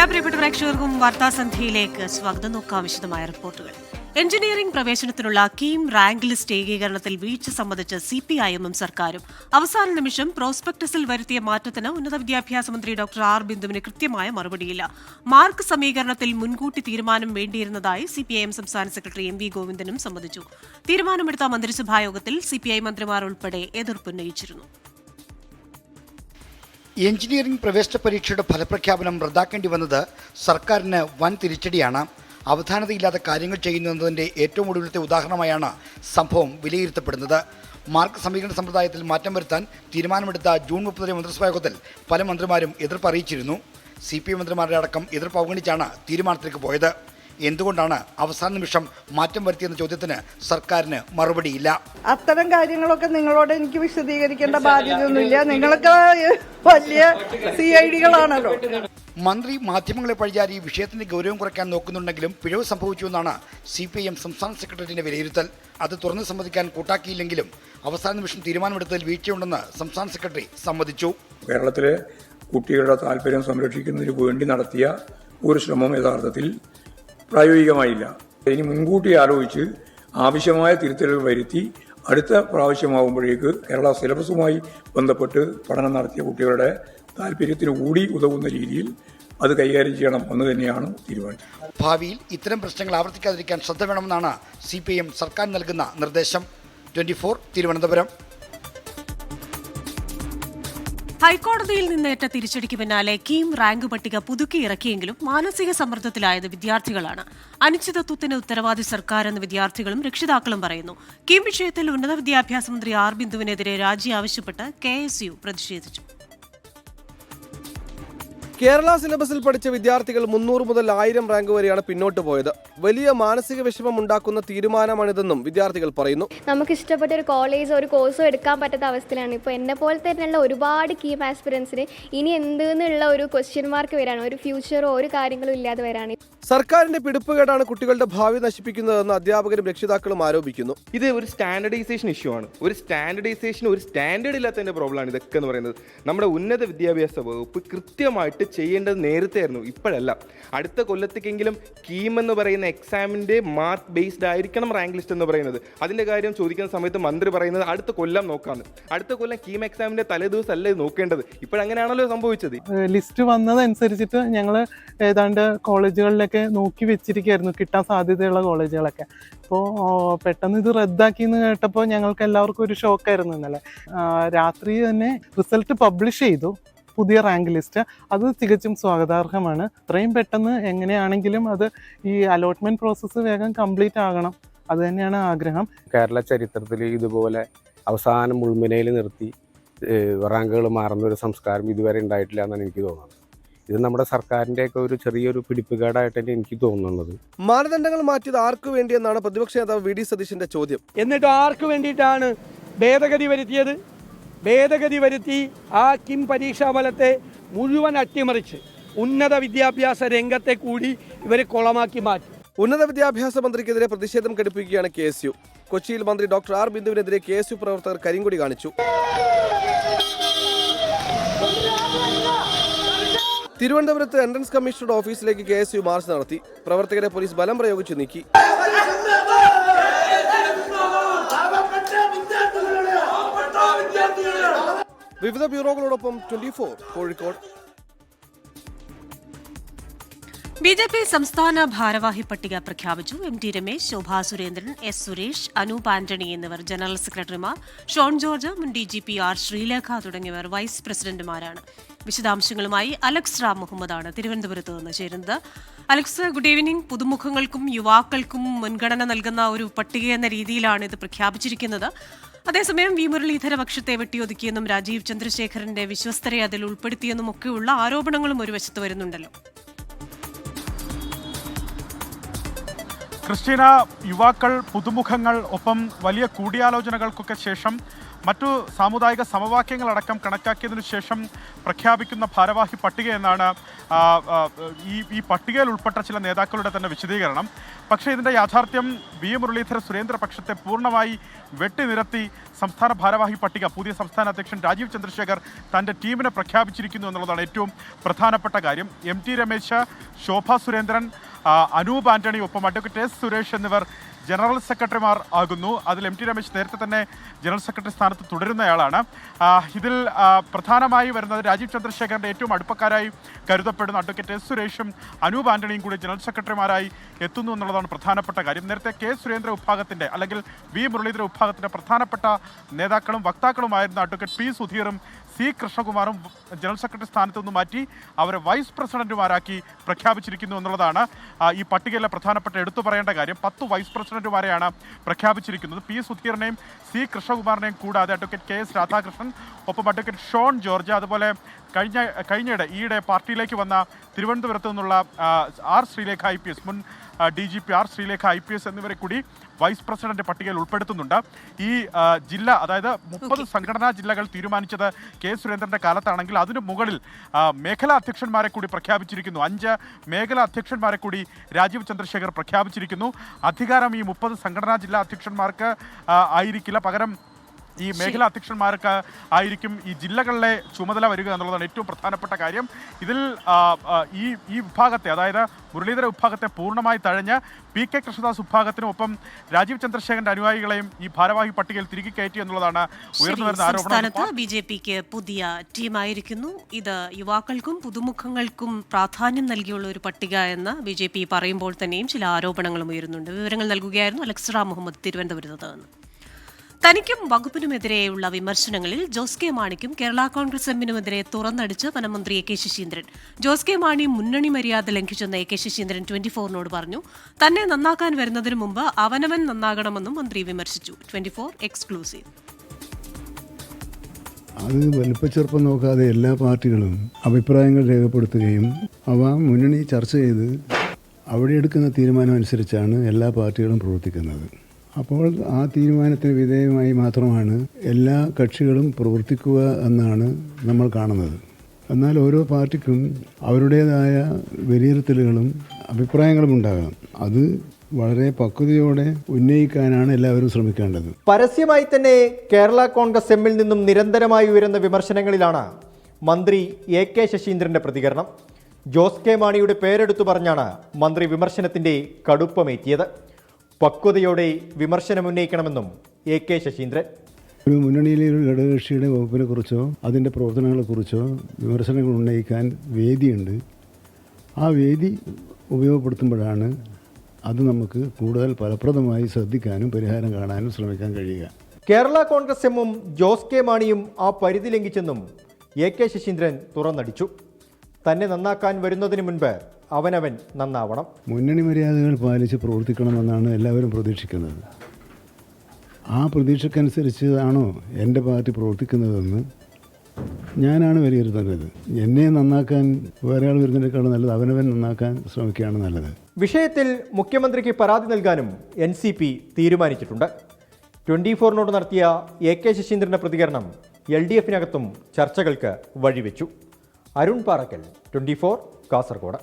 എല്ലാ പ്രിയപ്പെട്ട പ്രേക്ഷകർക്കും വാർത്താസന്ധ്യയിലേക്ക് സ്വാഗതം. നോക്കാം വിശദമായ റിപ്പോർട്ടുകൾ. എഞ്ചിനീയറിംഗ് പ്രവേശനത്തിനുള്ള കീം റാങ്ക് ലിസ്റ്റ് ഏകീകരണത്തിൽ വീഴ്ച സംബന്ധിച്ച് CPIഎമ്മും സർക്കാരും അവസാന നിമിഷം പ്രോസ്പെക്ടസിൽ വരുത്തിയ മാറ്റത്തിന് ഉന്നത വിദ്യാഭ്യാസ മന്ത്രി ഡോക്ടർ ആർ ബിന്ദുവിന് കൃത്യമായ മറുപടിയില്ല. മാർക്ക് സമീകരണത്തിൽ മുൻകൂട്ടി തീരുമാനം വേണ്ടിയിരുന്നതായി CPIഎം സംസ്ഥാന സെക്രട്ടറി MV ഗോവിന്ദനും സമ്മതിച്ചു. തീരുമാനമെടുത്ത മന്ത്രിസഭായോഗത്തിൽ CPI മന്ത്രിമാർ ഉൾപ്പെടെ എതിർപ്പുന്നയിച്ചിരുന്നു. എഞ്ചിനീയറിംഗ് പ്രവേശന പരീക്ഷയുടെ ഫലപ്രഖ്യാപനം റദ്ദാക്കേണ്ടി വന്നത് സർക്കാരിന് വൻ തിരിച്ചടിയാണ്. അവധാനതയില്ലാത്ത കാര്യങ്ങൾ ചെയ്യുന്നതിൻ്റെ ഏറ്റവും ഒടുവിലത്തെ ഉദാഹരണമായാണ് സംഭവം വിലയിരുത്തപ്പെടുന്നത്. മാർക്ക് സമീകരണ സമ്പ്രദായത്തിൽ മാറ്റം വരുത്താൻ തീരുമാനമെടുത്ത ജൂൺ 30 മന്ത്രിസഭാ യോഗത്തിൽ പല മന്ത്രിമാരും എതിർപ്പ് അറിയിച്ചിരുന്നു. CPI മന്ത്രിമാരുടെ അടക്കം എതിർപ്പ് അവഗണിച്ചാണ് തീരുമാനത്തിലേക്ക് പോയത്. എന്തുകൊണ്ടാണ് അവസാന നിമിഷം മാറ്റം വരുത്തിയെന്ന ചോദ്യത്തിന് സർക്കാരിന് മറുപടിയില്ല. അത്തരം കാര്യങ്ങളൊക്കെ നിങ്ങളോട് എനിക്ക് വിശദീകരിക്കേണ്ട ബാധ്യതയൊന്നുമില്ല. നിങ്ങൾക്ക് വലിയ CIDകളാണല്ലോ. മന്ത്രി മാധ്യമങ്ങളെ പഴിചാരി വിഷയത്തിന്റെ ഗൗരവം കുറയ്ക്കാൻ നോക്കുന്നുണ്ടെങ്കിലും പിഴവ് സംഭവിച്ചുവെന്നാണ് CPIഎം സംസ്ഥാന സെക്രട്ടറിയുടെ വിലയിരുത്തൽ. അത് തുറന്നു സമ്മതിക്കാൻ കൂട്ടാക്കിയില്ലെങ്കിലും അവസാന നിമിഷം തീരുമാനമെടുത്തതിൽ വീഴ്ചയുണ്ടെന്ന് സംസ്ഥാന സെക്രട്ടറി സമ്മതിച്ചു. കേരളത്തിലെ കുട്ടികളുടെ താല്പര്യം സംരക്ഷിക്കുന്നതിന് വേണ്ടി നടത്തിയ ഒരു ശ്രമം യഥാർത്ഥത്തിൽ പ്രായോഗികമായില്ല. ഇനി മുൻകൂട്ടി ആലോചിച്ച് ആവശ്യമായ തിരുത്തലുകൾ വരുത്തി അടുത്ത പ്രാവശ്യമാകുമ്പോഴേക്ക് കേരള സിലബസുമായി ബന്ധപ്പെട്ട് പഠനം നടത്തിയ കുട്ടികളുടെ താല്പര്യത്തിന് കൂടി ഉതകുന്ന രീതിയിൽ അത് കൈകാര്യം ചെയ്യണം എന്ന് തന്നെയാണ് തീരുമാനം. ഭാവിയിൽ ഇത്തരം പ്രശ്നങ്ങൾ ആവർത്തിക്കാതിരിക്കാൻ ശ്രദ്ധ വേണമെന്നാണ് CPIഎം സർക്കാർ നൽകുന്ന നിർദ്ദേശം. 24 തിരുവനന്തപുരം. ഹൈക്കോടതിയിൽ നിന്നേറ്റ തിരിച്ചടിക്ക് പിന്നാലെ കീം റാങ്ക് പട്ടിക പുതുക്കി ഇറക്കിയെങ്കിലും മാനസിക സമ്മർദ്ദത്തിലായത് വിദ്യാർത്ഥികളാണ്. അനിശ്ചിതത്വത്തിന് ഉത്തരവാദി സർക്കാരെന്ന് വിദ്യാർത്ഥികളും രക്ഷിതാക്കളും പറയുന്നു. കീം വിഷയത്തിൽ ഉന്നത വിദ്യാഭ്യാസ മന്ത്രി ആർ ബിന്ദുവിനെതിരെ രാജി ആവശ്യപ്പെട്ട് KSU പ്രതിഷേധിച്ചു. കേരള സിലബസിൽ പഠിച്ച വിദ്യാർത്ഥികൾ 300 മുതൽ 1000 റാങ്ക് വരെയാണ് പിന്നോട്ട് പോയത്. വലിയ മാനസിക വിഷമം ഉണ്ടാക്കുന്ന തീരുമാനമാണിതെന്നും വിദ്യാർത്ഥികൾ പറയുന്നു. നമുക്ക് ഇഷ്ടപ്പെട്ട ഒരു കോളേജോ ഒരു കോഴ്സോ എടുക്കാൻ പറ്റാത്ത അവസ്ഥയിലാണ്. ഇപ്പോൾ എന്നെ പോലെ തന്നെയുള്ള ഒരുപാട് കീം ആസ്പിറൻസിന് ഇനി എന്തെന്നുള്ള ഒരു ക്വസ്റ്റ്യൻ മാർക്ക് വരാണ്. ഒരു ഫ്യൂച്ചറോ ഒരു കാര്യങ്ങളും ഇല്ലാതെ വരാണ്. സർക്കാരിന്റെ പിടിപ്പുകേടാണ് കുട്ടികളുടെ ഭാവി നശിപ്പിക്കുന്നതെന്ന് അധ്യാപകരും രക്ഷിതാക്കളും ആരോപിക്കുന്നു. ഇത് ഒരു സ്റ്റാൻഡർഡൈസേഷൻ ഇഷ്യൂ ആണ്. ഒരു സ്റ്റാൻഡേർഡ് ഇല്ലാത്തതിന്റെ പ്രോബ്ലമാണ് ഇതൊക്കെ എന്ന് പറയുന്നത്. നമ്മുടെ ഉന്നത വിദ്യാഭ്യാസ വകുപ്പ് കൃത്യമായിട്ട് ചെയ്യേണ്ടത് നേരത്തെ ആയിരുന്നു, ഇപ്പോഴല്ല. അടുത്ത കൊല്ലത്തേക്കെങ്കിലും കീം എന്ന് പറയുന്ന എക്സാമിന്റെ മാർക്ക് ബേസ്ഡ് ആയിരിക്കണം റാങ്ക് ലിസ്റ്റ് എന്ന് പറയുന്നത്. അതിന്റെ കാര്യം ചോദിക്കുന്ന സമയത്ത് മന്ത്രി പറയുന്നത് അടുത്ത കൊല്ലം നോക്കാന്ന്. അടുത്ത കൊല്ലം കീം എക്സാമിന്റെ തലേദിവസം അല്ലേ നോക്കേണ്ടത്? ഇപ്പോഴങ്ങനെയാണല്ലോ സംഭവിച്ചത്. ലിസ്റ്റ് വന്നതനുസരിച്ചിട്ട് ഞങ്ങൾ ഏതാണ്ട് കോളേജുകളിലൊക്കെ നോക്കി വെച്ചിരിക്കുകയായിരുന്നു, കിട്ടാൻ സാധ്യതയുള്ള കോളേജുകളൊക്കെ. അപ്പോൾ പെട്ടെന്ന് ഇത് റദ്ദാക്കിയെന്ന് കേട്ടപ്പോൾ ഞങ്ങൾക്ക് എല്ലാവർക്കും ഒരു ഷോക്കായിരുന്നു. ഇന്നലെ രാത്രി തന്നെ റിസൾട്ട് പബ്ലിഷ് ചെയ്തു, പുതിയ റാങ്ക് ലിസ്റ്റ്. അത് തികച്ചും സ്വാഗതാർഹമാണ്. ഇത്രയും പെട്ടെന്ന് എങ്ങനെയാണെങ്കിലും അത് ഈ അലോട്ട്മെന്റ് പ്രോസസ്സ് വേഗം കംപ്ലീറ്റ് ആകണം, അത് തന്നെയാണ് ആഗ്രഹം. കേരള ചരിത്രത്തിൽ ഇതുപോലെ അവസാനം മുൾമുനയിൽ നിർത്തി റാങ്കുകൾ മാറുന്ന ഒരു സംസ്കാരം ഇതുവരെ ഉണ്ടായിട്ടില്ല എന്നാണ് എനിക്ക് തോന്നുന്നത്. ഇത് നമ്മുടെ സർക്കാരിൻ്റെയൊക്കെ ഒരു ചെറിയൊരു പിടിപ്പുകേടായിട്ട് തന്നെ എനിക്ക് തോന്നുന്നത്. മാനദണ്ഡങ്ങൾ മാറ്റിയത് ആർക്കു വേണ്ടിയെന്നാണ് പ്രതിപക്ഷ നേതാവ് VD സതീശന്റെ ചോദ്യം. എന്നിട്ട് ആർക്കു വേണ്ടിയിട്ടാണ് ഭേദഗതി വരുത്തിയത്? ഭേദഗതി വരുത്തി ആ കിം പരീക്ഷാ ഫലത്തെ മുഴുവൻ അട്ടിമറിച്ച് ഉന്നത വിദ്യാഭ്യാസ രംഗത്തെ കൂടി ഇവരെ കുളമാക്കി മാറ്റി. ഉന്നത വിദ്യാഭ്യാസ മന്ത്രിക്കെതിരെ പ്രതിഷേധം ഘടിപ്പിക്കുകയാണ് KSU. കൊച്ചിയിൽ മന്ത്രി ഡോക്ടർ ആർ ബിന്ദുവിനെതിരെ KSU പ്രവർത്തകർ കരിങ്കൊടി കാണിച്ചു. തിരുവനന്തപുരത്ത് എൻട്രൻസ് കമ്മീഷണറുടെ ഓഫീസിലേക്ക് KSU മാർച്ച് നടത്തി. പ്രവർത്തകരെ പോലീസ് ബലം പ്രയോഗിച്ച് നീക്കി. വിവിധ ബ്യൂറോകളോടൊപ്പം 24 കോഴിക്കോട്. BJP സംസ്ഥാന ഭാരവാഹി പട്ടിക പ്രഖ്യാപിച്ചു. MT രമേശ്, ശോഭാ സുരേന്ദ്രൻ, S സുരേഷ്, അനൂപ് ആന്റണി എന്നിവർ ജനറൽ സെക്രട്ടറിമാർ. ഷോൺ ജോർജ്, മുൻ DGP R ശ്രീലേഖ തുടങ്ങിയവർ വൈസ് പ്രസിഡന്റുമാരാണ്. വിശദാംശങ്ങളുമായി അലക്സ് റാം മുഹമ്മദാണ് തിരുവനന്തപുരത്ത് നിന്ന് ചേരുന്നത്. Alex, good evening. പുതുമുഖങ്ങൾക്കും യുവാക്കൾക്കും മുൻഗണന നൽകുന്ന ഒരു പട്ടിക എന്ന രീതിയിലാണ് ഇത് പ്രഖ്യാപിച്ചിരിക്കുന്നത്. അതേസമയം വി മുരളീധര പക്ഷത്തെ വെട്ടിയൊതുക്കിയെന്നും രാജീവ് ചന്ദ്രശേഖരന്റെ വിശ്വസ്തരെ അതിൽ ഉൾപ്പെടുത്തിയെന്നും ഒക്കെയുള്ള ആരോപണങ്ങളും ഒരു വശത്ത് വരുന്നുണ്ടല്ലോ. ക്രിസ്റ്റീന, യുവാക്കൾ, പുതുമുഖങ്ങൾ, ഒപ്പം വലിയ കൂടിയാലോചനകൾക്കൊക്കെ ശേഷം മറ്റു സാമുദായിക സമവാക്യങ്ങളടക്കം കണക്കാക്കിയതിനു ശേഷം പ്രഖ്യാപിക്കുന്ന ഭാരവാഹി പട്ടിക എന്നാണ് ഈ പട്ടികയിൽ ഉൾപ്പെട്ട ചില നേതാക്കളുടെ തന്നെ വിശദീകരണം. പക്ഷേ ഇതിൻ്റെ യാഥാർത്ഥ്യം വി മുരളീധര സുരേന്ദ്ര പക്ഷത്തെ പൂർണ്ണമായി വെട്ടിനിരത്തി സംസ്ഥാന ഭാരവാഹി പട്ടിക പുതിയ സംസ്ഥാന അധ്യക്ഷൻ രാജീവ് ചന്ദ്രശേഖർ തൻ്റെ ടീമിനെ പ്രഖ്യാപിച്ചിരിക്കുന്നു എന്നുള്ളതാണ് ഏറ്റവും പ്രധാനപ്പെട്ട കാര്യം. MT രമേശ്, ശോഭ സുരേന്ദ്രൻ, അനൂപ് ആന്റണി, ഒപ്പം അഡ്വക്കേറ്റ് S സുരേഷ് എന്നിവർ ജനറൽ സെക്രട്ടറിമാർ ആകുന്നു. അതിൽ MT രമേശ് നേരത്തെ തന്നെ ജനറൽ സെക്രട്ടറി സ്ഥാനത്ത് തുടരുന്നയാളാണ്. ഇതിൽ പ്രധാനമായി വരുന്നത് രാജീവ് ചന്ദ്രശേഖറിൻ്റെ ഏറ്റവും അടുപ്പക്കാരായി കരുതപ്പെടുന്ന അഡ്വക്കേറ്റ് S സുരേഷും അനൂപ് ആന്റണിയും കൂടി ജനറൽ സെക്രട്ടറിമാരായി എത്തുന്നു എന്നുള്ളതാണ് പ്രധാനപ്പെട്ട കാര്യം. നേരത്തെ K സുരേന്ദ്ര വിഭാഗത്തിൻ്റെ അല്ലെങ്കിൽ V മുരളീധര വിഭാഗത്തിൻ്റെ പ്രധാനപ്പെട്ട നേതാക്കളും വക്താക്കളുമായിരുന്ന അഡ്വക്കേറ്റ് P സുധീറും C കൃഷ്ണകുമാറും ജനറൽ സെക്രട്ടറി സ്ഥാനത്ത് നിന്ന് മാറ്റി അവരെ വൈസ് പ്രസിഡന്റുമാരാക്കി പ്രഖ്യാപിച്ചിരിക്കുന്നു എന്നുള്ളതാണ് ഈ പട്ടികയിലെ പ്രധാനപ്പെട്ട എടുത്തു പറയേണ്ട കാര്യം. 10 വൈസ് പ്രസിഡന്റുമാരെയാണ് പ്രഖ്യാപിച്ചിരിക്കുന്നത്. P സുധീറിനെയും C കൃഷ്ണകുമാറിനെയും കൂടാതെ അഡ്വക്കേറ്റ് KS രാധാകൃഷ്ണൻ, ഒപ്പം അഡ്വക്കേറ്റ് ഷോൺ ജോർജ്, അതുപോലെ ഈയിടെ പാർട്ടിയിലേക്ക് വന്ന തിരുവനന്തപുരത്ത് നിന്നുള്ള R ശ്രീലേഖ IPS, മുൻ DGP R ശ്രീലേഖ IPS എന്നിവരെ കൂടി വൈസ് പ്രസിഡന്റ് പട്ടികയിൽ ഉൾപ്പെടുത്തുന്നുണ്ട്. ഈ ജില്ല, അതായത് 30 സംഘടനാ ജില്ലകൾ തീരുമാനിച്ചത് K സുരേന്ദ്രന്റെ കാലത്താണെങ്കിൽ അതിനു മുകളിൽ മേഖലാ അധ്യക്ഷന്മാരെ കൂടി പ്രഖ്യാപിച്ചിരിക്കുന്നു. 5 മേഖലാ അധ്യക്ഷന്മാരെ കൂടി രാജീവ് ചന്ദ്രശേഖർ പ്രഖ്യാപിച്ചിരിക്കുന്നു. അധികാരം ഈ 30 സംഘടനാ ജില്ലാ അധ്യക്ഷന്മാർക്ക് ആയിരിക്കില്ല, പകരം ഈ മേഖലാ അധ്യക്ഷന്മാർക്ക് ആയിരിക്കും ഈ ജില്ലകളിലെ ചുമതല വരിക എന്നുള്ളതാണ് ഏറ്റവും പ്രധാനപ്പെട്ട കാര്യം. ഇതിൽ ഈ വിഭാഗത്തെ, അതായത് മുരളീധര വിഭാഗത്തെ പൂർണ്ണമായി തഴഞ്ഞ് PK കൃഷ്ണദാസ് വിഭാഗത്തിനും ഒപ്പം രാജീവ് ചന്ദ്രശേഖരന്റെ അനുയായികളെയും ഈ ഭാരവാഹി പട്ടികയിൽ തിരികെ കയറ്റി എന്നുള്ളതാണ് ഉയർന്നു വരുന്ന ആരോപണം. സംസ്ഥാനത്ത് BJPക്ക് പുതിയ ടീമായിരിക്കുന്നു. ഇത് യുവാക്കൾക്കും പുതുമുഖങ്ങൾക്കും പ്രാധാന്യം നൽകിയുള്ള ഒരു പട്ടിക എന്ന് BJP പറയുമ്പോൾ തന്നെയും ചില ആരോപണങ്ങളും ഉയരുന്നുണ്ട്. വിവരങ്ങൾ നൽകുകയായിരുന്നു അലക്സറ മുഹമ്മദ് തിരുവനന്തപുരത്ത് നിന്ന്. തനിക്കും വകുപ്പിനുമെതിരെയുള്ള വിമർശനങ്ങളിൽ ജോസ് കെ മാണിക്കും കേരള കോൺഗ്രസ് എമ്മിനുമെതിരെ തുറന്നടിച്ച് വനമന്ത്രി AK ശശീന്ദ്രൻ. ജോസ് കെ മാണി മുന്നണി മര്യാദ ലംഘിച്ചെന്ന് AK ശശീന്ദ്രൻ 24നോട് പറഞ്ഞു. തന്നെ നന്നാക്കാൻ വരുന്നതിന് മുമ്പ് അവനവൻ നന്നാകണമെന്നും മന്ത്രി വിമർശിച്ചു. 24 എക്സ്ക്ലൂസീവ്. അത് വലിപ്പച്ചെറുപ്പം നോക്കാതെ എല്ലാ പാർട്ടികളും അഭിപ്രായങ്ങൾ രേഖപ്പെടുത്തുകയും അവ മുന്നണി ചർച്ച ചെയ്ത് അവിടെ എടുക്കുന്ന തീരുമാനം അനുസരിച്ചാണ് എല്ലാ പാർട്ടികളും പ്രവർത്തിക്കുന്നത്. അപ്പോൾ ആ തീരുമാനത്തിന് വിധേയമായി മാത്രമാണ് എല്ലാ കക്ഷികളും പ്രവർത്തിക്കുക എന്നാണ് നമ്മൾ കാണുന്നത്. എന്നാൽ ഓരോ പാർട്ടിക്കും അവരുടേതായ വിലയിരുത്തലുകളും അഭിപ്രായങ്ങളും ഉണ്ടാകാം. അത് വളരെ പക്വതയോടെ ഉന്നയിക്കാനാണ് എല്ലാവരും ശ്രമിക്കേണ്ടത്. പരസ്യമായി തന്നെ കേരള കോൺഗ്രസ് എമ്മിൽ നിന്നും നിരന്തരമായി ഉയരുന്ന വിമർശനങ്ങളിലാണ് മന്ത്രി AK ശശീന്ദ്രന്റെ പ്രതികരണം. ജോസ് കെ മാണിയുടെ പേരെടുത്തു പറഞ്ഞാണ് മന്ത്രി വിമർശനത്തിന്റെ കടുപ്പമേറ്റിയത്. പക്വതയോടെ വിമർശനം ഉന്നയിക്കണമെന്നും AK ശശീന്ദ്രൻ. ഒരു മുന്നണിയിലെ ഒരു ഘടകകക്ഷിയുടെ വകുപ്പിനെ കുറിച്ചോ അതിൻ്റെ പ്രവർത്തനങ്ങളെക്കുറിച്ചോ വിമർശനങ്ങൾ ഉന്നയിക്കാൻ വേദിയുണ്ട്. ആ വേദി ഉപയോഗപ്പെടുത്തുമ്പോഴാണ് അത് നമുക്ക് കൂടുതൽ ഫലപ്രദമായി ശ്രദ്ധിക്കാനും പരിഹാരം കാണാനും ശ്രമിക്കാൻ കഴിയുക. കേരള കോൺഗ്രസ് എമ്മും ജോസ് കെ മാണിയും ആ പരിധി ലംഘിച്ചെന്നും AK ശശീന്ദ്രൻ തുറന്നടിച്ചു. തന്നെ നന്നാക്കാൻ വരുന്നതിന് മുൻപ് അവനവൻ നന്നാവണം. മുന്നണി മര്യാദകൾ പാലിച്ച് പ്രവർത്തിക്കണമെന്നാണ് എല്ലാവരും പ്രതീക്ഷിക്കുന്നത്. ആ പ്രതീക്ഷക്കനുസരിച്ചാണോ എൻ്റെ പാർട്ടി പ്രവർത്തിക്കുന്നതെന്ന് ഞാനാണ് വിലയിരുത്തേണ്ടത്. എന്നെ നന്നാക്കാൻ വേറെ ആൾ വരുന്നതിനേക്കാളും നല്ലത് അവനവൻ നന്നാക്കാൻ ശ്രമിക്കുകയാണ് നല്ലത്. വിഷയത്തിൽ മുഖ്യമന്ത്രിക്ക് പരാതി നൽകാനും NCP തീരുമാനിച്ചിട്ടുണ്ട്. 24നോട് നടത്തിയ AK ശശീന്ദ്രന്റെ പ്രതികരണം LDFനകത്തും ചർച്ചകൾക്ക് വഴിവെച്ചു. അരുൺ പാറക്കൽ, 24 കാസർഗോഡ്.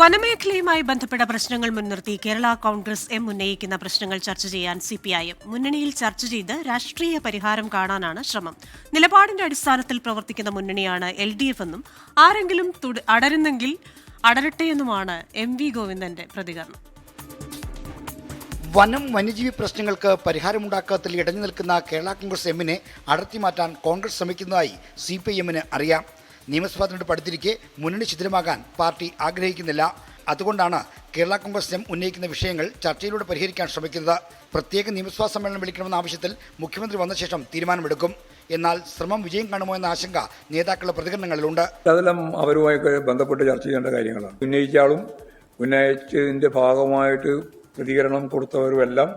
വനമേഖലയുമായി ബന്ധപ്പെട്ട പ്രശ്നങ്ങൾ മുൻനിർത്തി കേരള കോൺഗ്രസ് എം ഉന്നയിക്കുന്ന പ്രശ്നങ്ങൾ ചർച്ച ചെയ്യാൻ CPIM മുന്നണിയിൽ ചർച്ച ചെയ്ത് രാഷ്ട്രീയ പരിഹാരം കാണാനാണ് ശ്രമം. നിലപാടിന്റെ അടിസ്ഥാനത്തിൽ പ്രവർത്തിക്കുന്ന മുന്നണിയാണ് LDF എന്നും ആരെങ്കിലും അടരുന്നെങ്കിൽ അടരട്ടെയെന്നുമാണ് MV ഗോവിന്ദന്റെ പ്രതികരണം. വനം വന്യജീവി പ്രശ്നങ്ങൾക്ക് പരിഹാരമുണ്ടാക്കാത്തിൽ ഇടഞ്ഞു നിൽക്കുന്ന കേരള കോൺഗ്രസ് എമ്മിനെ അടർത്തി മാറ്റാൻ കോൺഗ്രസ് ശ്രമിക്കുന്നതായി CPIMന് അറിയാം. നിയമസഭാ തെരഞ്ഞെടുപ്പ് അടുത്തിരിക്കെ മുന്നണി ശിഥിലമാകാൻ പാർട്ടി ആഗ്രഹിക്കുന്നില്ല. അതുകൊണ്ടാണ് കേരള കോൺഗ്രസ് എം ഉന്നയിക്കുന്ന വിഷയങ്ങൾ ചർച്ചയിലൂടെ പരിഹരിക്കാൻ ശ്രമിക്കുന്നത്. പ്രത്യേക നിയമസഭാ സമ്മേളനം വിളിക്കണമെന്ന ആവശ്യത്തിൽ മുഖ്യമന്ത്രി വന്ന ശേഷം തീരുമാനമെടുക്കും. എന്നാൽ ശ്രമം വിജയം കാണുമോ എന്ന ആശങ്ക നേതാക്കളുടെ പ്രതികരണങ്ങളിലുണ്ട്. അതെല്ലാം അവരുമായി ബന്ധപ്പെട്ട് ചർച്ച ചെയ്യേണ്ട കാര്യങ്ങളാണ്. ഉന്നയിച്ചാളും ഉന്നയിച്ചതിന്റെ ഭാഗമായിട്ട് പ്രതികരണം കൊടുത്തവരുമെല്ലാം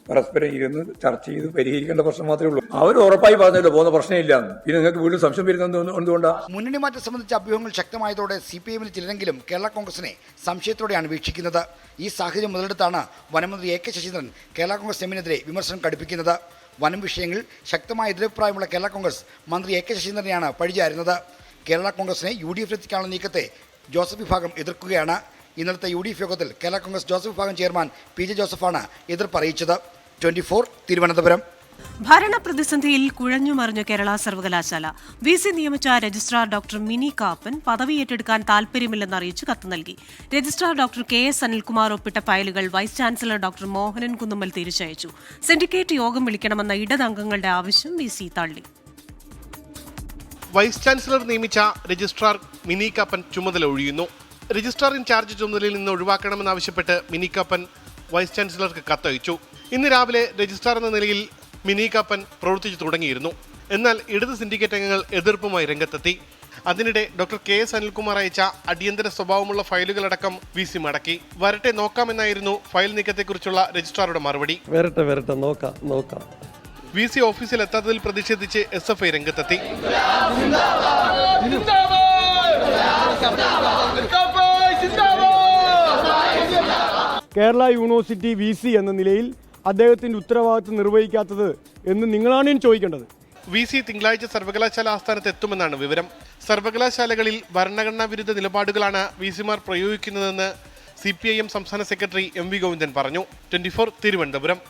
പരസ്പരം ഇരുന്ന് ചർച്ച ചെയ്ത് പരിഹരിക്കേണ്ട പ്രശ്നം മാത്രമേ ഉള്ളൂ. അവർ ഉറപ്പായി പറഞ്ഞല്ലോ പോകുന്ന പ്രശ്നമില്ല. പിന്നെ നിങ്ങൾക്ക് വീണ്ടും സംശയം വരുന്നത് എന്തുകൊണ്ടാണ്? മുന്നണി മാറ്റം സംബന്ധിച്ച അഭ്യൂഹങ്ങൾ ശക്തമായതോടെ CPIMൽ ചിലരെങ്കിലും കേരള കോൺഗ്രസിനെ സംശയത്തോടെയാണ് വീക്ഷിക്കുന്നത്. ഈ സാഹചര്യം മുതലെടുത്താണ് വനമന്ത്രി AK ശശീന്ദ്രൻ കേരള കോൺഗ്രസ് എമ്മിനെതിരെ വിമർശനം കടുപ്പിക്കുന്നത്. വനം വിഷയങ്ങളിൽ ശക്തമായ എതിരഭിപ്രായമുള്ള കേരള കോൺഗ്രസ് മന്ത്രി AK ശശീന്ദ്രനെയാണ് പഴിചാരുന്നത്. കേരള കോൺഗ്രസിനെ UDF-ലെത്തിക്കാനുള്ള നീക്കത്തെ ജോസഫ് വിഭാഗം എതിർക്കുകയാണ്. ഇന്നലത്തെ UDF യോഗത്തിൽ കേരള കോൺഗ്രസ് ജോസഫ് വിഭാഗം ചെയർമാൻ PJ ജോസഫാണ് എതിർപ്പ് അറിയിച്ചത്. 24 തിരുവനന്തപുരം. ഭരണപ്രതിസന്ധിയിൽ കുഴഞ്ഞുമറിഞ്ഞ കേരള സർവകലാശാല VC നിയമിച്ച രജിസ്ട്രാർ ഡോക്ടർ മിനി കാപ്പൻ പദവി ഏറ്റെടുക്കാൻ താൽപര്യമില്ലെന്ന് അറിയിച്ച് കത്ത് നൽകി. രജിസ്ട്രാർ ഡോക്ടർ KS അനിൽകുമാർ ഒപ്പിട്ട ഫയലുകൾ vice chancellor doctor Mohanan Kunnummal തിരിച്ചയച്ചു. സിൻഡിക്കേറ്റ് യോഗം വിളിക്കണമെന്ന ഇടതംഗങ്ങളുടെ ആവശ്യം VC തള്ളി. വൈസ് ചാൻസലർ നിയമിച്ച രജിസ്ട്രാർ മിനി കാപ്പൻ ചുമതല ഒഴിയുന്നു. രജിസ്ട്രാർ ഇൻചാർജ് ചുമതലയിൽ നിന്ന് ഒഴിവാക്കണമെന്നാവശ്യപ്പെട്ട് മിനി കാപ്പൻ വൈസ് ചാൻസലർക്ക് കത്തയച്ചു. ഇന്ന് രാവിലെ രജിസ്ട്രാർ എന്ന നിലയിൽ മിനി കാപ്പൻ പ്രവർത്തിച്ചു തുടങ്ങിയിരുന്നു. എന്നാൽ ഇടത് സിൻഡിക്കേറ്റ് അംഗങ്ങൾ എതിർപ്പുമായി രംഗത്തെത്തി. അതിനിടെ ഡോക്ടർ KS അനിൽകുമാർ അയച്ച അടിയന്തര സ്വഭാവമുള്ള ഫയലുകളടക്കം VC മടക്കി. വരട്ടെ നോക്കാമെന്നായിരുന്നു ഫയൽ നീക്കത്തെക്കുറിച്ചുള്ള രജിസ്ട്രാറുടെ മറുപടി. വരട്ടെ നോക്കാം. VC ഓഫീസിൽ എത്താത്തതിൽ പ്രതിഷേധിച്ച് SFI രംഗത്തെത്തി. കേരള യൂണിവേഴ്സിറ്റി VC എന്ന നിലയിൽ അദ്ദേഹത്തിന്റെ ഉത്തരവാദിത്വം നിർവഹിക്കാത്തത് എന്ന് നിങ്ങളാണ് ചോദിക്കേണ്ടത്. VC തിങ്കളാഴ്ച സർവകലാശാല ആസ്ഥാനത്ത് എത്തുമെന്നാണ് വിവരം. സർവകലാശാലകളിൽ ഭരണഘടനാ വിരുദ്ധ നിലപാടുകളാണ് VCമാർ പ്രയോഗിക്കുന്നതെന്ന് CPIM സംസ്ഥാന സെക്രട്ടറി MV ഗോവിന്ദൻ പറഞ്ഞു. 24 തിരുവനന്തപുരം.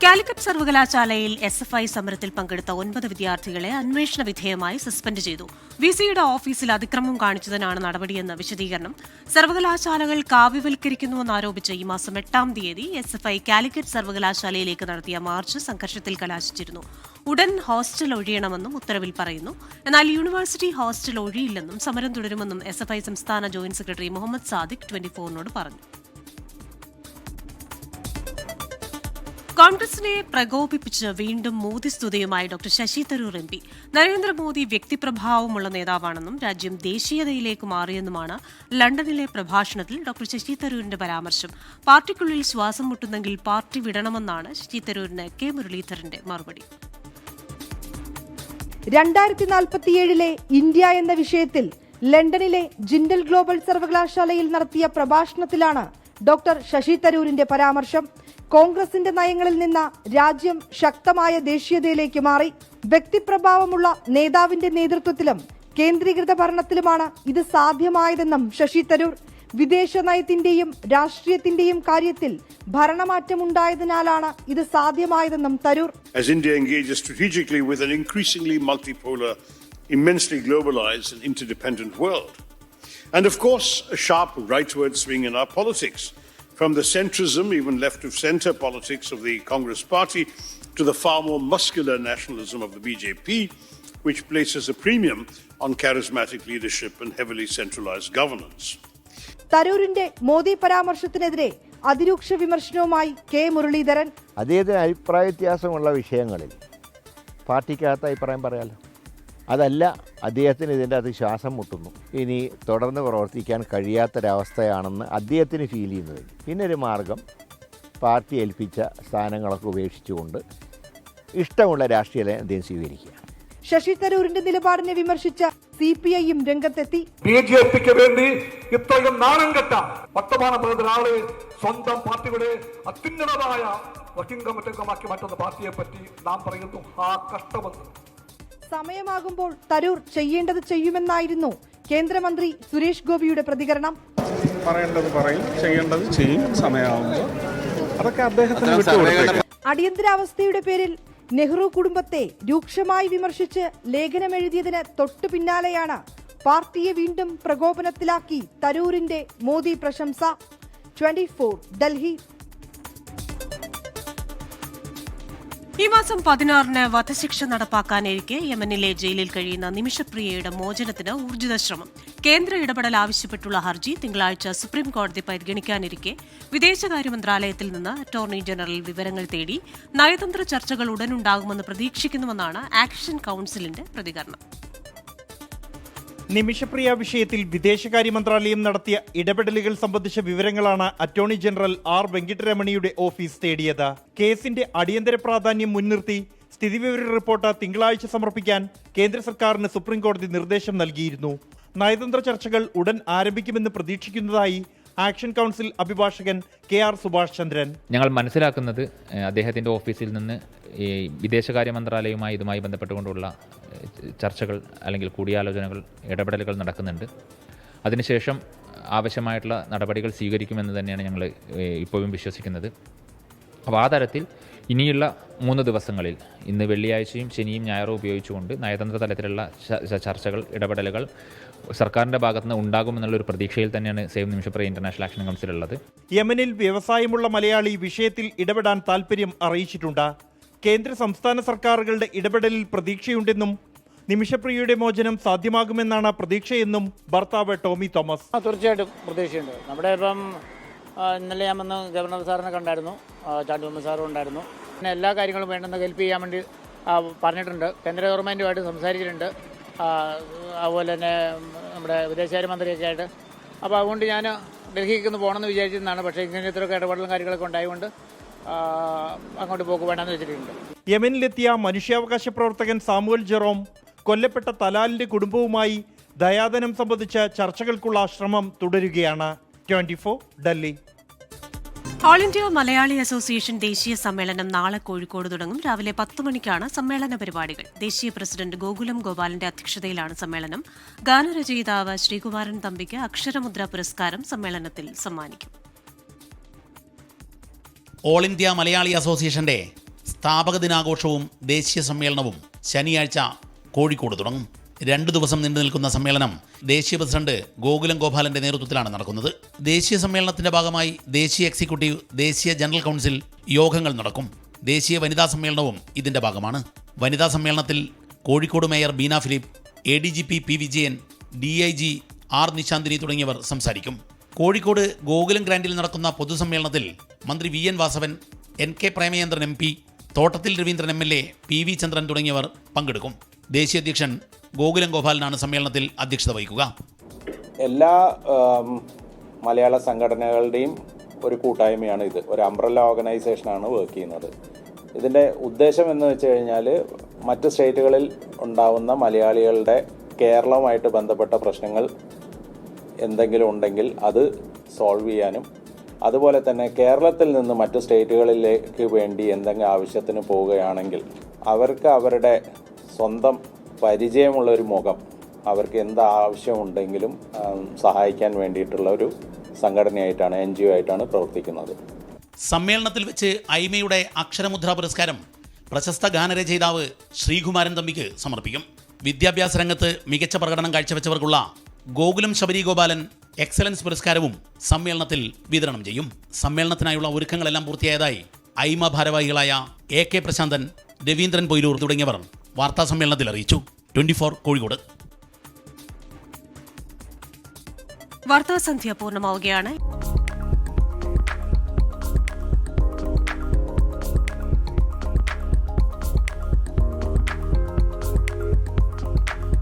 കാലിക്കറ്റ് സർവകലാശാലയിൽ SFI സമരത്തിൽ പങ്കെടുത്ത 9 വിദ്യാർത്ഥികളെ അന്വേഷണ വിധേയമായി സസ്പെൻഡ് ചെയ്തു. VCയുടെ ഓഫീസിൽ അതിക്രമം കാണിച്ചതിനാണ് നടപടിയെന്ന് വിശദീകരണം. സർവകലാശാലകൾ കാവ്യവൽക്കരിക്കുന്നുവെന്നാരോപിച്ച് ഈ മാസം 8-ാം തീയതി SFI കാലിക്കറ്റ് സർവകലാശാലയിലേക്ക് നടത്തിയ മാർച്ച് സംഘർഷത്തിൽ കലാശിച്ചിരുന്നു. ഉടൻ ഹോസ്റ്റൽ ഒഴിയണമെന്നും ഉത്തരവിൽ പറയുന്നു. എന്നാൽ യൂണിവേഴ്സിറ്റി ഹോസ്റ്റൽ ഒഴിയില്ലെന്നും സമരം തുടരുമെന്നും SFI സംസ്ഥാന ജോയിന്റ് സെക്രട്ടറി മുഹമ്മദ് സാദിഖ് 24നോട് പറഞ്ഞു. കോൺഗ്രസിനെ പ്രകോപിപ്പിച്ച് വീണ്ടും മോദി സ്തുതിയുമായി ഡോക്ടർ ശശി തരൂർ MP. നരേന്ദ്രമോദി വ്യക്തിപ്രഭാവമുള്ള നേതാവാണെന്നും രാജ്യം ദേശീയതയിലേക്ക് മാറിയെന്നുമാണ് ലണ്ടനിലെ പ്രഭാഷണത്തിൽ ഡോക്ടർ ശശി തരൂരിന്റെ പരാമർശം. പാർട്ടിക്കുള്ളിൽ ശ്വാസം മുട്ടുന്നെങ്കിൽ പാർട്ടി വിടണമെന്നാണ് ശശി തരൂരിന് K മുരളീധരന്റെ മറുപടി. 2047 ഇന്ത്യ എന്ന വിഷയത്തിൽ ലണ്ടനിലെ ജിൻഡൽ ഗ്ലോബൽ സർവകലാശാലയിൽ നടത്തിയ പ്രഭാഷണത്തിലാണ് ഡോക്ടർ ശശി തരൂരിന്റെ പരാമർശം. കോൺഗ്രസിന്റെ നയങ്ങളിൽ നിന്ന് രാജ്യം ശക്തമായ ദേശീയതയിലേക്ക് മാറി. വ്യക്തിപ്രഭാവമുള്ള നേതാവിന്റെ നേതൃത്വത്തിലും കേന്ദ്രീകൃത ഭരണത്തിലുമാണ് ഇത് സാധ്യമായതെന്നും ശശി തരൂർ. വിദേശ നയത്തിന്റെയും രാഷ്ട്രീയത്തിന്റെയും കാര്യത്തിൽ ഭരണമാറ്റമുണ്ടായതിനാലാണ് ഇത് സാധ്യമായതെന്നും Tharoor. As India engages strategically with an increasingly multipolar, immensely globalized and interdependent world. And of course, a sharp rightward swing in our politics. From the centrism, even left-of-centre politics of the Congress Party, to the far more muscular nationalism of the BJP, which places a premium on charismatic leadership and heavily centralized governance. തരൂരിന്റെ മോദി പരാമർശത്തിനെതിരെ അതിരൂക്ഷ വിമർശനവുമായി K Muraleedharan. അദ്ദേഹത്തിന് അഭിപ്രായ വ്യത്യാസമുള്ള വിഷയങ്ങളിൽ പാർട്ടിക്കകത്ത് അഭിപ്രായം പറയാലോ. അതല്ല, അദ്ദേഹത്തിന് ഇതിൻ്റെ അത് ശ്വാസം മുട്ടുന്നു, ഇനി തുടർന്ന് പ്രവർത്തിക്കാൻ കഴിയാത്തൊരവസ്ഥയാണെന്ന് അദ്ദേഹത്തിന് ഫീൽ ചെയ്യുന്നത്. പിന്നൊരു മാർഗം പാർട്ടി ഏൽപ്പിച്ച സ്ഥാനങ്ങളൊക്കെ ഉപേക്ഷിച്ചുകൊണ്ട് ഇഷ്ടമുള്ള രാഷ്ട്രീയ അദ്ദേഹം സ്വീകരിക്കുക. ശശി തരൂരിന്റെ നിലപാടിനെ വിമർശിച്ച CPIM രംഗത്തെത്തി. BJPക്ക് വേണ്ടി ഇത്രയും നാണം കെട്ട വർത്തമാനപ്രതിനാള് സ്വന്തം പാർട്ടിയുടെ അത്യുന്നതമായ വർക്കിംഗ് കമ്മിറ്റിമാക്കി മാറ്റുന്ന പാർട്ടിയെ പറ്റി നാം പറയുന്നു ആ കഷ്ടമെന്ന്. സമയമാകുമ്പോൾ തരൂർ ചെയ്യേണ്ടത് ചെയ്യുമെന്നായിരുന്നു കേന്ദ്രമന്ത്രി സുരേഷ് ഗോപിയുടെ പ്രതികരണം. പറയേണ്ടത് പറയും, ചെയ്യേണ്ടത് ചെയ്യും, സമയമാകുമ്പോൾ അതൊക്കെ അദ്ദേഹത്തിന് വിട്ടുകൊടുക്കും. അടിയന്തരാവസ്ഥയുടെ പേരിൽ നെഹ്റു കുടുംബത്തെ രൂക്ഷമായി വിമർശിച്ച് ലേഖനമെഴുതിയതിന് തൊട്ടു പിന്നാലെയാണ് പാർട്ടിയെ വീണ്ടും പ്രകോപനത്തിലാക്കി തരൂരിന്റെ മോദി പ്രശംസ. 24 ഡൽഹി. ഈ മാസം 16-ന് വധശിക്ഷ നടപ്പാക്കാനിരിക്കെ യമനിലെ ജയിലിൽ കഴിയുന്ന നിമിഷപ്രിയയുടെ മോചനത്തിന് ഊർജിത ശ്രമം. കേന്ദ്ര ഇടപെടൽ ആവശ്യപ്പെട്ടുള്ള ഹർജി തിങ്കളാഴ്ച സുപ്രീം കോടതി പരിഗണിക്കാനിരിക്കെ വിദേശകാര്യ മന്ത്രാലയത്തിൽ നിന്ന് അറ്റോർണി ജനറൽ വിവരങ്ങൾ തേടി നയതന്ത്ര ചർച്ചകൾ ഉടനുണ്ടാകുമെന്ന് പ്രതീക്ഷിക്കുന്നുവെന്നാണ് ആക്ഷൻ കൌൺസിലിന്റെ പ്രതികരണം. നിമിഷപ്രിയ വിഷയത്തിൽ വിദേശകാര്യ മന്ത്രാലയം നടത്തിയ ഇടപെടലുകൾ സംബന്ധിച്ച വിവരങ്ങളാണ് അറ്റോർണി ജനറൽ R വെങ്കിട്ടരമണിയുടെ ഓഫീസ് തേടിയത്. കേസിന്റെ അടിയന്തര പ്രാധാന്യം മുൻനിർത്തി സ്ഥിതിവിവര റിപ്പോർട്ട് തിങ്കളാഴ്ച സമർപ്പിക്കാൻ കേന്ദ്ര സർക്കാരിന് സുപ്രീം കോടതി നിർദ്ദേശം നൽകിയിരുന്നു. നയതന്ത്ര ചർച്ചകൾ ഉടൻ ആരംഭിക്കുമെന്ന് പ്രതീക്ഷിക്കുന്നതായി ആക്ഷൻ കൗൺസിൽ അഭിഭാഷകൻ KR സുഭാഷ് ചന്ദ്രൻ. ഞങ്ങൾ മനസ്സിലാക്കുന്നത് അദ്ദേഹത്തിൻ്റെ ഓഫീസിൽ നിന്ന് ഈ വിദേശകാര്യ മന്ത്രാലയവുമായി ഇതുമായി ബന്ധപ്പെട്ടുകൊണ്ടുള്ള ചർച്ചകൾ അല്ലെങ്കിൽ കൂടിയാലോചനകൾ, ഇടപെടലുകൾ നടക്കുന്നുണ്ട്. അതിനുശേഷം ആവശ്യമായിട്ടുള്ള നടപടികൾ സ്വീകരിക്കുമെന്ന് തന്നെയാണ് ഞങ്ങൾ ഇപ്പോഴും വിശ്വസിക്കുന്നത്. അപ്പോൾ ആ തരത്തിൽ ഇനിയുള്ള 3 ദിവസങ്ങളിൽ, ഇന്ന് വെള്ളിയാഴ്ചയും ശനിയും ഞായറും ഉപയോഗിച്ചുകൊണ്ട് നയതന്ത്ര തലത്തിലുള്ള ചർച്ചകൾ, ഇടപെടലുകൾ സർക്കാരിൻ്റെ ഭാഗത്തുനിന്ന് ഉണ്ടാകുമെന്നുള്ളൊരു പ്രതീക്ഷയിൽ തന്നെയാണ് save Nimisha Priya international action council ഉള്ളത്. യമനിൽ വ്യവസായമുള്ള മലയാളി വിഷയത്തിൽ ഇടപെടാൻ താൽപ്പര്യം അറിയിച്ചിട്ടുണ്ട്. കേന്ദ്ര സംസ്ഥാന സർക്കാരുകളുടെ ഇടപെടലിൽ പ്രതീക്ഷയുണ്ടെന്നും നിമിഷപ്രിയയുടെ മോചനം സാധ്യമാകുമെന്നാണ് പ്രതീക്ഷയെന്നും ഭർത്താവ് ടോമി തോമസ്. തീർച്ചയായിട്ടും പ്രതീക്ഷയുണ്ട്. നമ്മുടെ ഇപ്പം ഇന്നലെ ഞാൻ വന്ന് ഗവർണർ സാറിനെ കണ്ടായിരുന്നു, ചാണ്ടി സാറും ഉണ്ടായിരുന്നു. പിന്നെ എല്ലാ കാര്യങ്ങളും വേണ്ടുന്ന ഹെൽപ്പ് ചെയ്യാൻ വേണ്ടി പറഞ്ഞിട്ടുണ്ട്. കേന്ദ്ര ഗവൺമെൻറ്റുമായിട്ട് സംസാരിച്ചിട്ടുണ്ട്, അതുപോലെ തന്നെ നമ്മുടെ വിദേശകാര്യമന്ത്രിയൊക്കെ ആയിട്ട്. അപ്പോൾ അതുകൊണ്ട് ഞാൻ ഡൽഹിക്ക് ഒന്ന് പോകണമെന്ന് വിചാരിച്ചിരുന്നതാണ്. പക്ഷേ ഇങ്ങനെ ഇത്രയൊക്കെ ഇടപെടലും കാര്യങ്ങളൊക്കെ ഉണ്ടായതുകൊണ്ട് അങ്ങോട്ട് പോക്ക് വേണമെന്ന് വെച്ചിട്ടുണ്ട്. യമനിലെത്തിയ മനുഷ്യാവകാശ പ്രവർത്തകൻ സാമുവൽ ജെറോം കൊല്ലപ്പെട്ട തലാലിന്റെ കുടുംബവുമായി ദയാദനം സംബന്ധിച്ച ചർച്ചകൾക്കുള്ള ശ്രമം തുടരുകയാണ്. 24 Delhi. All India Malayali association ദേശീയ സമ്മേളനം നാളെ കോഴിക്കോട് തുടങ്ങും. രാവിലെ 10 മണിക്കാണ് സമ്മേളന പരിപാടികൾ. ദേശീയ പ്രസിഡന്റ് ഗോകുലം ഗോപാലന്റെ അധ്യക്ഷതയിലാണ് സമ്മേളനം. ഗാനരചയിതാവ് ശ്രീകുമാരൻ തമ്പിക്ക് അക്ഷരമുദ്ര പുരസ്കാരം സമ്മേളനത്തിൽ സമ്മാനിക്കും. ഓൾ ഇന്ത്യ മലയാളി അസോസിയേഷന്റെ സ്ഥാപക ദിനാഘോഷവും ദേശീയ സമ്മേളനവും ശനിയാഴ്ച കോഴിക്കോട് തുടങ്ങും. 2 ദിവസം നീണ്ടു നിൽക്കുന്ന സമ്മേളനം ദേശീയ പ്രസിഡന്റ് ഗോകുലം ഗോപാലന്റെ നേതൃത്വത്തിലാണ് നടക്കുന്നത്. ദേശീയ സമ്മേളനത്തിന്റെ ഭാഗമായി ദേശീയ എക്സിക്യൂട്ടീവ്, ദേശീയ ജനറൽ കൗൺസിൽ യോഗങ്ങൾ നടക്കും. ദേശീയ വനിതാ സമ്മേളനവും ഇതിന്റെ ഭാഗമാണ്. വനിതാ സമ്മേളനത്തിൽ Kozhikode mayor Beena Philip, ADGP P Vijayan, DIG R Nishanthini തുടങ്ങിയവർ സംസാരിക്കും. കോഴിക്കോട് ഗോകുലം ഗ്രാൻഡിൽ നടക്കുന്ന പൊതുസമ്മേളനത്തിൽ മന്ത്രി VN Vasavan, NK Premachandran MP, Thottathil Raveendran MLA, PV ചന്ദ്രൻ തുടങ്ങിയവർ പങ്കെടുക്കും. ദേശീയ അധ്യക്ഷൻ ഗോകുലം ഗോപാലനാണ് സമ്മേളനത്തിൽ അധ്യക്ഷത വഹിക്കുക. എല്ലാ മലയാള സംഘടനകളുടെയും ഒരു കൂട്ടായ്മയാണ് ഇത്. ഒരു അംബ്രല്ല ഓർഗനൈസേഷനാണ് വർക്ക് ചെയ്യുന്നത്. ഇതിൻ്റെ ഉദ്ദേശം എന്ന് വെച്ച് കഴിഞ്ഞാൽ മറ്റ് സ്റ്റേറ്റുകളിൽ ഉണ്ടാവുന്ന മലയാളികളുടെ കേരളവുമായിട്ട് ബന്ധപ്പെട്ട പ്രശ്നങ്ങൾ എന്തെങ്കിലും ഉണ്ടെങ്കിൽ അത് സോൾവ് ചെയ്യാനും, അതുപോലെ തന്നെ കേരളത്തിൽ നിന്ന് മറ്റ് സ്റ്റേറ്റുകളിലേക്ക് വേണ്ടി എന്തെങ്കിലും ആവശ്യത്തിന് പോവുകയാണെങ്കിൽ അവർക്ക് അവരുടെ സ്വന്തം പരിചയമുള്ള ഒരു മുഖം, അവർക്ക് എന്ത് ആവശ്യമുണ്ടെങ്കിലും സഹായിക്കാൻ വേണ്ടിയിട്ടുള്ള ഒരു സംഘടനയായിട്ടാണ്, NGO ആയിട്ടാണ് പ്രവർത്തിക്കുന്നത്. സമ്മേളനത്തിൽ വെച്ച് ഐമയുടെ അക്ഷരമുദ്ര പുരസ്കാരം പ്രശസ്ത ഗാനരചയിതാവ് ശ്രീകുമാരൻ തമ്പിക്ക് സമർപ്പിക്കും. വിദ്യാഭ്യാസ രംഗത്ത് മികച്ച പ്രകടനം കാഴ്ചവെച്ചവർക്കുള്ള ഗോകുലം ശബരി ഗോപാലൻ എക്സലൻസ് പുരസ്കാരവും സമ്മേളനത്തിൽ വിതരണം ചെയ്യും. സമ്മേളനത്തിനായുള്ള ഒരുക്കങ്ങളെല്ലാം പൂർത്തിയായതായി ഐമ ഭാരവാഹികളായ AK പ്രശാന്തൻ, രവീന്ദ്രൻ പൊയിലൂർ തുടങ്ങിയവർ വാർത്താ സമ്മേളനത്തിൽ അറിയിച്ചു. 24 കോഴിക്കോട്. വാർത്താസന്ധ്യ പൂർണ്ണമാവുകയാണ്.